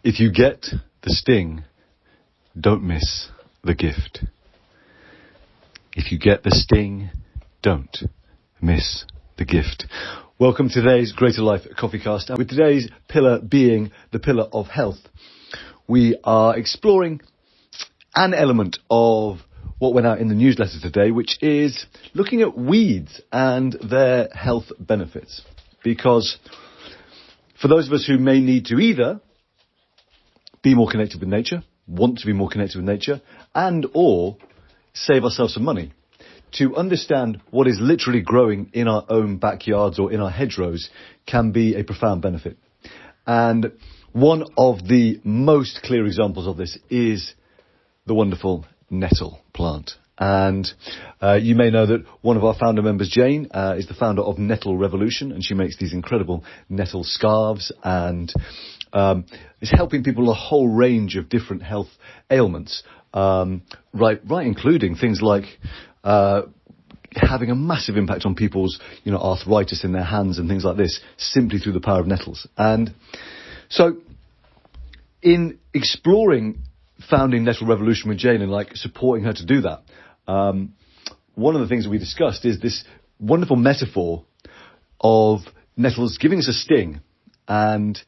If you get the sting, don't miss the gift. If you get the sting, don't miss the gift. Welcome to today's Greater Life CoffeeCast, and with today's pillar being the pillar of health, we are exploring an element of what went out in the newsletter today, which is looking at weeds and their health benefits. Because for those of us who may need to either be more connected with nature, want to be more connected with nature, and or save ourselves some money, to understand what is literally growing in our own backyards or in our hedgerows can be a profound benefit. And one of the most clear examples of this is the wonderful nettle plant. And you may know that one of our founder members, Jane, is the founder of Nettle Revolution, and she makes these incredible nettle scarves and is helping people a whole range of different health ailments, right including things like having a massive impact on people's, arthritis in their hands and things like this, simply through the power of nettles. And so, in exploring founding Nettle Revolution with Jane and supporting her to do that, one of the things that we discussed is this wonderful metaphor of nettles giving us a sting, and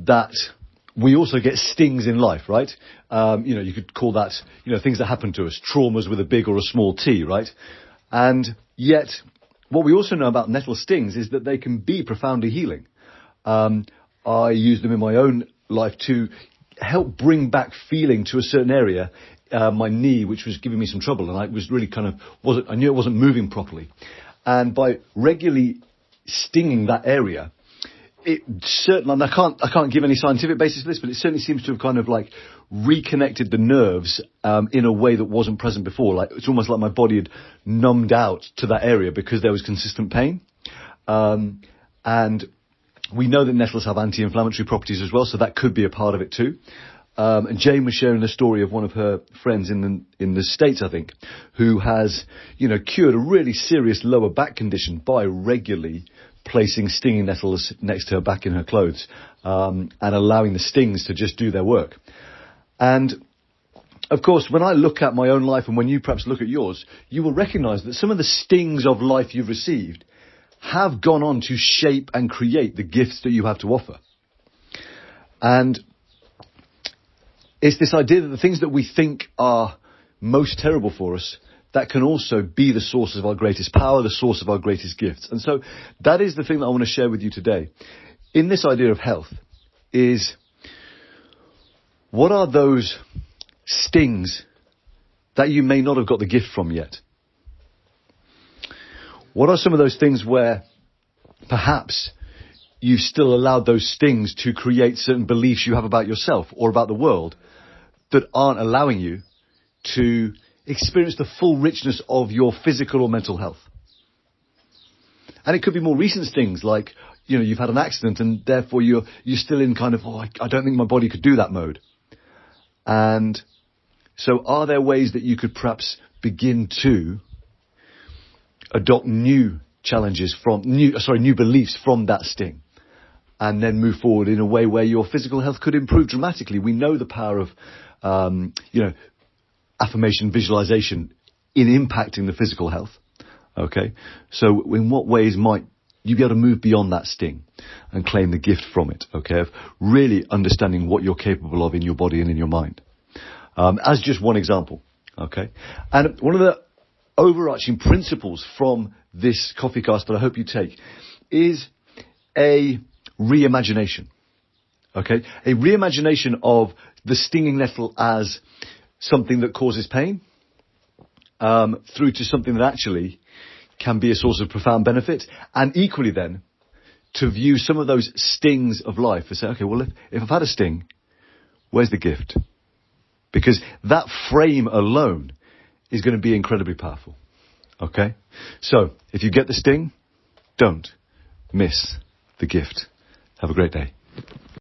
that we also get stings in life, right? You could call that, things that happen to us, traumas with a big or a small T, right? And yet, what we also know about nettle stings is that they can be profoundly healing. I use them in my own life to help bring back feeling to a certain area, my knee, which was giving me some trouble, and I was really I knew it wasn't moving properly. And by regularly stinging that area, it certainly, and I can't give any scientific basis for this, but it certainly seems to have reconnected the nerves in a way that wasn't present before. It's almost like my body had numbed out to that area because there was consistent pain. And we know that nettles have anti-inflammatory properties as well, so that could be a part of it too. And Jane was sharing the story of one of her friends in the States, I think, who has, cured a really serious lower back condition by regularly placing stinging nettles next to her back in her clothes, and allowing the stings to just do their work. And of course, when I look at my own life, and when you perhaps look at yours, you will recognize that some of the stings of life you've received have gone on to shape and create the gifts that you have to offer. And it's this idea that the things that we think are most terrible for us, that can also be the source of our greatest power, the source of our greatest gifts. And so that is the thing that I want to share with you today. In this idea of health is, what are those stings that you may not have got the gift from yet? What are some of those things where perhaps you've still allowed those stings to create certain beliefs you have about yourself or about the world that aren't allowing you to experience the full richness of your physical or mental health? And it could be more recent stings, like, you've had an accident and therefore you're still in I don't think my body could do that mode. And so are there ways that you could perhaps begin to adopt new challenges new beliefs from that sting, and then move forward in a way where your physical health could improve dramatically? We know the power of, affirmation, visualization in impacting the physical health. Okay. So in what ways might you be able to move beyond that sting and claim the gift from it? Okay. Of really understanding what you're capable of in your body and in your mind. As just one example. Okay. And one of the overarching principles from this CoffeeCast that I hope you take is a reimagination. Okay. A reimagination of the stinging nettle as something that causes pain, through to something that actually can be a source of profound benefit, and equally then to view some of those stings of life and say, okay, well, if I've had a sting, where's the gift? Because that frame alone is going to be incredibly powerful. Okay? So, if you get the sting, don't miss the gift. Have a great day.